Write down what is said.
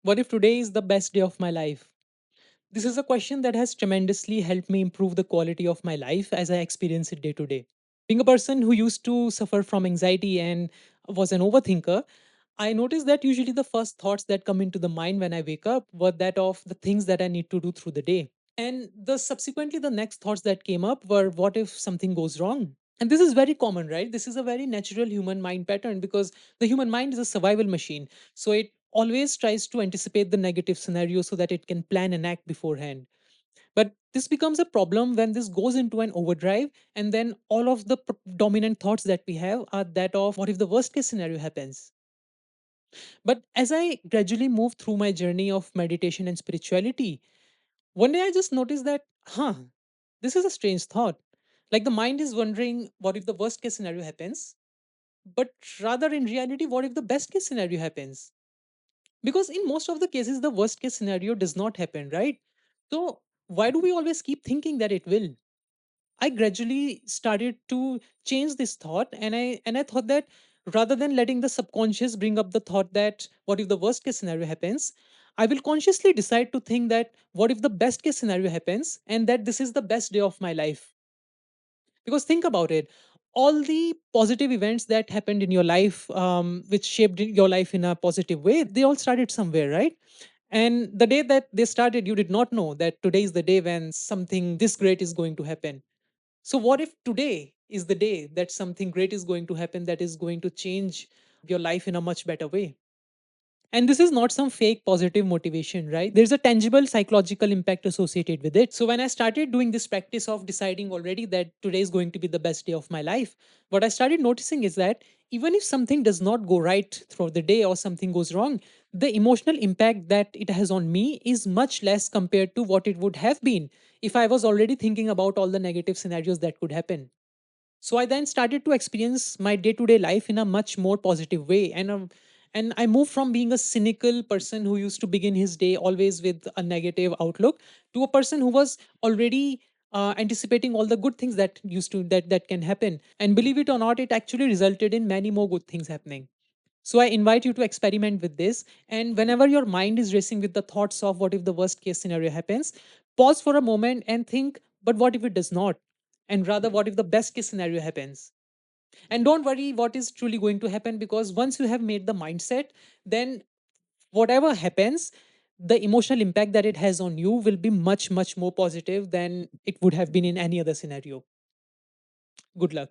What if today is the best day of my life? This is a question that has tremendously helped me improve the quality of my life as I experience it day to day. Being a person who used to suffer from anxiety and was an overthinker, I noticed that usually the first thoughts that come into the mind when I wake up were that of the things that I need to do through the day. And the next thoughts that came up were, what if something goes wrong? And this is very common, right? This is a very natural human mind pattern because the human mind is a survival machine. So it always tries to anticipate the negative scenario so that it can plan and act beforehand. But this becomes a problem when this goes into an overdrive, and then all of the dominant thoughts that we have are that of, what if the worst case scenario happens? But as I gradually move through my journey of meditation and spirituality, one day I just noticed that, this is a strange thought. Like the mind is wondering, what if the worst case scenario happens? But rather, in reality, what if the best case scenario happens? Because in most of the cases, the worst case scenario does not happen, right? So, why do we always keep thinking that it will? I gradually started to change this thought, and I thought that rather than letting the subconscious bring up the thought that what if the worst case scenario happens, I will consciously decide to think that what if the best case scenario happens and that this is the best day of my life. Because think about it, all the positive events that happened in your life, which shaped your life in a positive way, they all started somewhere, right? And the day that they started, you did not know that today is the day when something this great is going to happen. So, what if today is the day that something great is going to happen that is going to change your life in a much better way? And this is not some fake positive motivation, right? There's a tangible psychological impact associated with it. So, when I started doing this practice of deciding already that today is going to be the best day of my life, what I started noticing is that even if something does not go right throughout the day or something goes wrong, the emotional impact that it has on me is much less compared to what it would have been if I was already thinking about all the negative scenarios that could happen. So I then started to experience my day-to-day life in a much more positive way, and I moved from being a cynical person who used to begin his day always with a negative outlook to a person who was already anticipating all the good things that can happen. And believe it or not, it actually resulted in many more good things happening. So I invite you to experiment with this. And whenever your mind is racing with the thoughts of what if the worst case scenario happens, pause for a moment and think, but what if it does not? And rather, what if the best case scenario happens? And don't worry what is truly going to happen, because once you have made the mindset, then whatever happens, the emotional impact that it has on you will be much, much more positive than it would have been in any other scenario. Good luck.